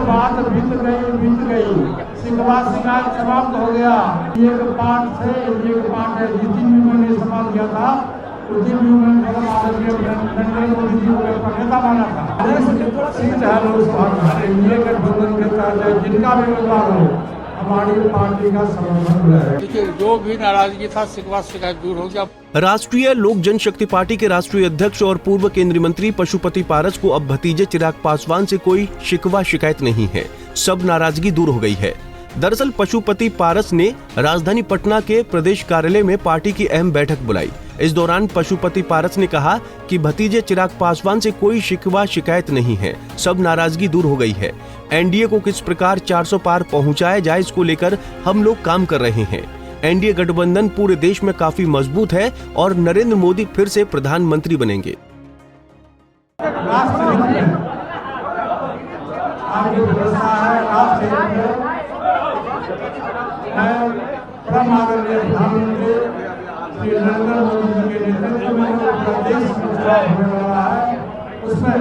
बात बीत गई, शिकवा शिकायत समाप्त हो गया। एक पाठ से एक पाठ है, जिस दिन भी मैंने सवाल किया था उस दिन भी मैंने नरेंद्र मोदी जी को नेता माना था। सीट है लोकसभा में एनडीए गठबंधन के तहत जिनका भी उम्मीदवार हो हमारी पार्टी का समर्थन है। देखिए, जो भी नाराजगी था शिकवा शिकायत दूर हो गया। राष्ट्रीय लोक जनशक्ति पार्टी के राष्ट्रीय अध्यक्ष और पूर्व केंद्रीय मंत्री पशुपति पारस को अब भतीजे चिराग पासवान से कोई शिकवा शिकायत नहीं है, सब नाराजगी दूर हो गई है। दरअसल पशुपति पारस ने राजधानी पटना के प्रदेश कार्यालय में पार्टी की अहम बैठक बुलाई। इस दौरान पशुपति पारस ने कहा कि भतीजे चिराग पासवान से कोई शिकवा शिकायत नहीं है, सब नाराजगी दूर हो गई है। एनडीए को किस प्रकार 400 पार पहुंचाया जाए, इसको लेकर हम लोग काम कर रहे हैं। एनडीए गठबंधन पूरे देश में काफी मजबूत है और नरेंद्र मोदी फिर से प्रधानमंत्री बनेंगे। उसमें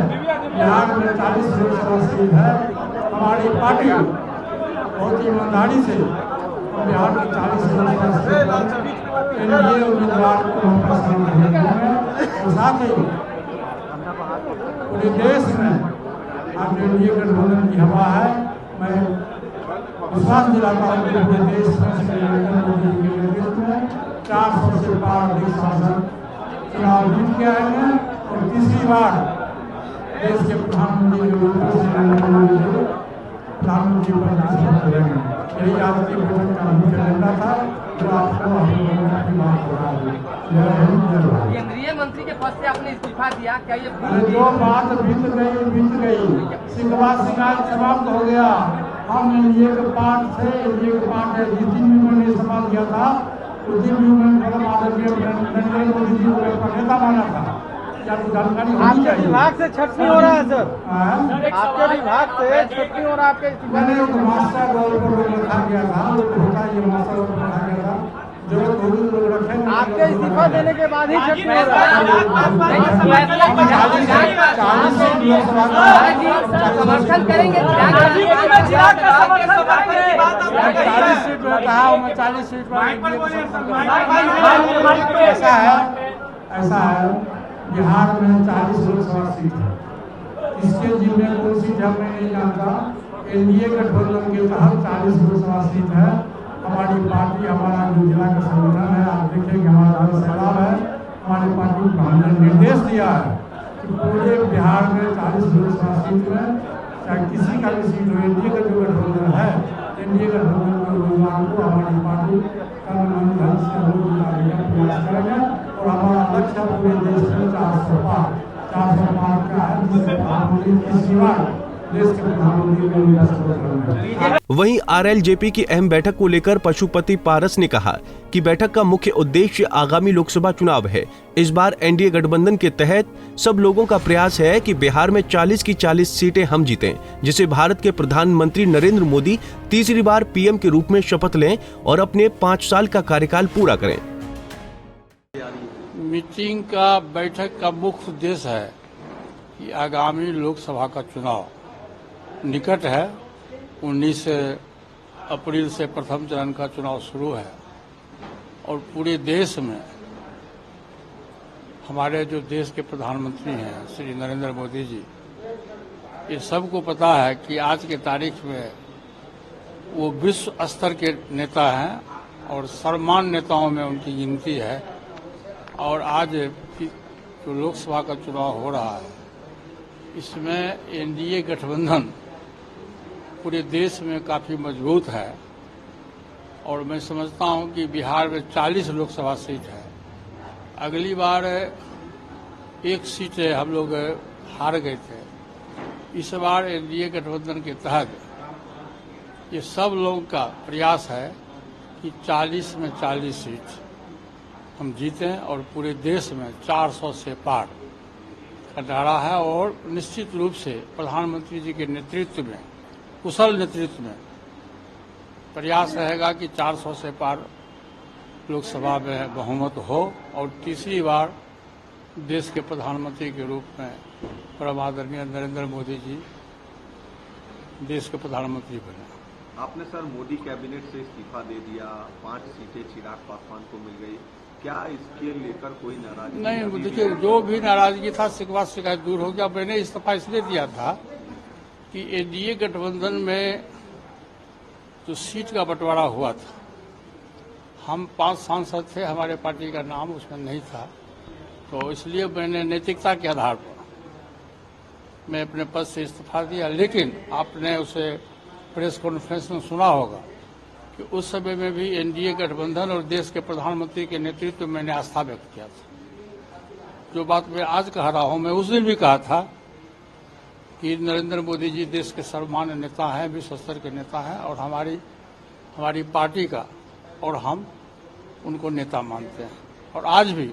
बिहार में 40 लोकसभा सीट है। हमारी पार्टी बहुत ही ईमानदारी से बिहार की 40 लोकसभा सीट एनडीए उम्मीदवार को हम पसंद करेंगे और साथ ही पूरे देश में अब एनडीए गठबंधन की हवा है। मैं विश्वास दिलाता हूँ कि पूरे देश में नरेंद्र मोदी जी के नेतृत्व में 400 से पार अधिक सांसद चुनाव जीत के आएंगे और तीसरी बार देश के प्रधानमंत्री प्रधानमंत्री करेंगे। यही आज की बैठक का मुख्य एजेंडा था जो आपको की बात हो रहा है। केंद्रीय मंत्री के पद से आपने इस्तीफा दिया, क्या ये जो बात बीत गई, शिकवा शिकायत समाप्त हो गया। हम एक पाठ से एक पाठ है, जिस दिन भी मैंने सवाल किया था उस दिन भी मैंने नरेंद्र मोदी जी को नेता माना था। जानकारी होनी चाहिए। विभाग से छटनी हो रहा है सर, आपके विभाग से छटनी हो रहा है। आपके मैंने मास्टर रोल पर रखा गया था, होता ये मास्टर रोल पर रखा गया था, जरूरत होगी तो रखेंगे। आपके इस्तीफा देने के बाद ही छटनी हो रहा है। समर्थन करेंगे 40 सीट में कहा, मैं 40 सीट ऐसा है। बिहार में 40 लोकसभा सीट है, इसके जिम्मे कौन सीट है मैं नहीं जानता। एनडीए गठबंधन के तहत 40 लोकसभा सीट है। हमारी पार्टी, हमारा जो जिला का संगठन है, आप देखेंगे हमारा सैलाब है। हमारी पार्टी को हमने निर्देश दिया है कि पूरे बिहार में 40 लोकसभा सीट में चाहे किसी का भी सीट हो, एनडीए का जो गठबंधन है, एनडीए गठबंधन के उम्मीदवार को हमारी पार्टी कानूनी ढंग से वोट दिलाने का प्रयास करेंगे और हमारा लक्ष्य पूरे देश में 400 पार का है, जिससे प्रधानमंत्री तीसरी बार देश के प्रधानमंत्री को निर्वाचित। वहीं आरएलजेपी की अहम बैठक को लेकर पशुपति पारस ने कहा कि बैठक का मुख्य उद्देश्य आगामी लोकसभा चुनाव है। इस बार एनडीए गठबंधन के तहत सब लोगों का प्रयास है कि बिहार में 40 की 40 सीटें हम जीतें, जिससे भारत के प्रधानमंत्री नरेंद्र मोदी तीसरी बार पीएम के रूप में शपथ लें और अपने 5 साल का कार्यकाल पूरा करें। मीटिंग का बैठक का मुख्य उद्देश्य है कि आगामी लोकसभा का चुनाव निकट है। 19 अप्रैल से प्रथम चरण का चुनाव शुरू है और पूरे देश में हमारे जो देश के प्रधानमंत्री हैं श्री नरेंद्र मोदी जी, ये सबको पता है कि आज के तारीख में वो विश्व स्तर के नेता हैं और सर्वमान्य नेताओं में उनकी गिनती है। और आज जो लोकसभा का चुनाव हो रहा है, इसमें एनडीए गठबंधन पूरे देश में काफी मजबूत है और मैं समझता हूं कि बिहार में 40 लोकसभा सीट है। अगली बार एक सीट हम लोग हार गए थे। इस बार एनडीए गठबंधन के तहत ये सब लोगों का प्रयास है कि 40 में 40 सीट हम जीतें और पूरे देश में 400 से पार का नारा है। और निश्चित रूप से प्रधानमंत्री जी के नेतृत्व में, कुशल नेतृत्व में प्रयास रहेगा कि 400 से पार लोकसभा में बहुमत हो और तीसरी बार देश के प्रधानमंत्री के रूप में परम आदरणीय नरेंद्र मोदी जी देश के प्रधानमंत्री बने। आपने सर मोदी कैबिनेट से इस्तीफा दे दिया, 5 सीटें चिराग पासवान को मिल गई, क्या इसके लेकर कोई नाराजगी? नहीं, देखिए, जो भी नाराजगी था शिकवा शिकायत दूर हो गया। मैंने इस्तीफा इसलिए दिया था कि एनडीए गठबंधन में जो सीट का बंटवारा हुआ था, हम 5 सांसद थे, हमारे पार्टी का नाम उसमें नहीं था, तो इसलिए मैंने नैतिकता के आधार पर मैं अपने पद से इस्तीफा दिया। लेकिन आपने उसे प्रेस कॉन्फ्रेंस में सुना होगा कि उस समय में भी एनडीए गठबंधन और देश के प्रधानमंत्री के नेतृत्व में मैंने आस्था व्यक्त किया था। जो बात मैं आज कह रहा हूं, मैं उस दिन भी कहा था कि नरेंद्र मोदी जी देश के सर्वमान्य नेता हैं, विश्व स्तर के नेता हैं, और हमारी पार्टी का और हम उनको नेता मानते हैं। और आज भी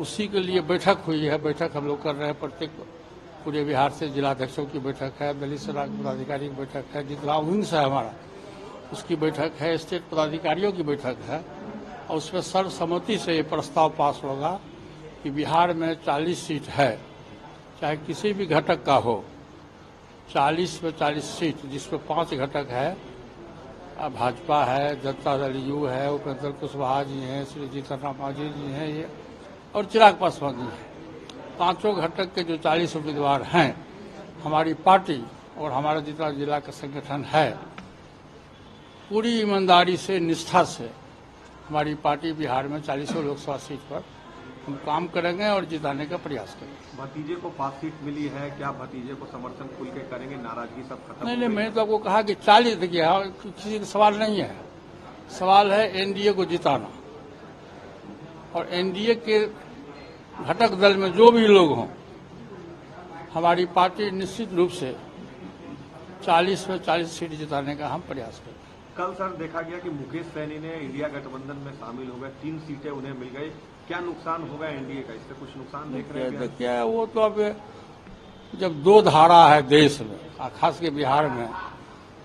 उसी के लिए बैठक हुई है। बैठक हम लोग कर रहे हैं, प्रत्येक पूरे बिहार से जिलाध्यक्षों की बैठक है, दलित सलाह पदाधिकारी की बैठक है, जितना विंग्स है हमारा उसकी बैठक है, स्टेट पदाधिकारियों की बैठक है, और उसमें सर्वसम्मति से ये प्रस्ताव पास होगा कि बिहार में 40 सीट है, चाहे किसी भी घटक का हो, 40 में 40 सीट, जिसमें 5 घटक है, भाजपा है, जनता दल यू है, उपेंद्र कुशवाहा जी हैं, श्री जीतन राम मांझी जी हैं, ये और चिराग पासवान जी हैं। 5 घटक के जो 40 उम्मीदवार हैं, हमारी पार्टी और हमारा जितना जिला का संगठन है, पूरी ईमानदारी से, निष्ठा से हमारी पार्टी बिहार में 40 लोकसभा सीट पर हम काम करेंगे और जिताने का प्रयास करेंगे। भतीजे को 5 सीट मिली है, क्या भतीजे को समर्थन खुल के करेंगे? नाराजगी सब खत्म? नहीं, मैंने तो आपको कहा कि 40, देखिए, किसी का सवाल नहीं है, सवाल है एनडीए को जिताना। और एनडीए के घटक दल में जो भी लोग हों, हमारी पार्टी निश्चित रूप से 40 में 40 सीट जिताने का हम प्रयास करेंगे। कल सर देखा गया कि मुकेश सैनी ने इंडिया गठबंधन में शामिल हो गए, 3 सीटें उन्हें मिल गई, क्या नुकसान होगा एनडीए का? इससे कुछ नुकसान देख रहे हैं? देखिए, वो तो अब जब 2 धारा है देश में, खास के बिहार में,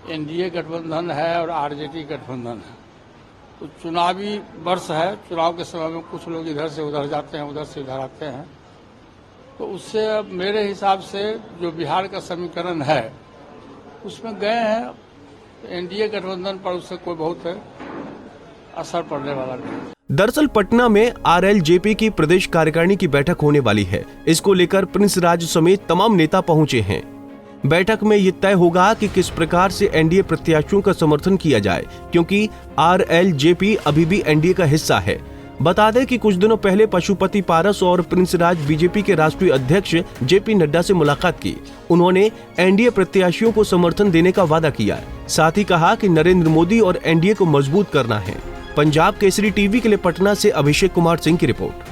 एनडीए गठबंधन है और आरजेडी गठबंधन है, तो चुनावी वर्ष है, चुनाव के समय में कुछ लोग इधर से उधर जाते हैं, उधर से इधर आते हैं, तो उससे अब मेरे हिसाब से जो बिहार का समीकरण है उसमें गए हैं, एनडीए गठबंधन पर उससे कोई बहुत असर पड़ने वाला नहीं। दरअसल पटना में आरएलजेपी की प्रदेश कार्यकारिणी की बैठक होने वाली है। इसको लेकर प्रिंस राज समेत तमाम नेता पहुंचे हैं। बैठक में ये तय होगा कि किस प्रकार से एनडीए प्रत्याशियों का समर्थन किया जाए, क्योंकि आरएलजेपी अभी भी एनडीए का हिस्सा है। बता दें कि कुछ दिनों पहले पशुपति पारस और प्रिंस राज बीजेपी के राष्ट्रीय अध्यक्ष जेपी नड्डा से मुलाकात की। उन्होंने एनडीए प्रत्याशियों को समर्थन देने का वादा किया। साथ ही कहा कि नरेंद्र मोदी और एनडीए को मजबूत करना है। पंजाब केसरी टीवी के लिए पटना से अभिषेक कुमार सिंह की रिपोर्ट।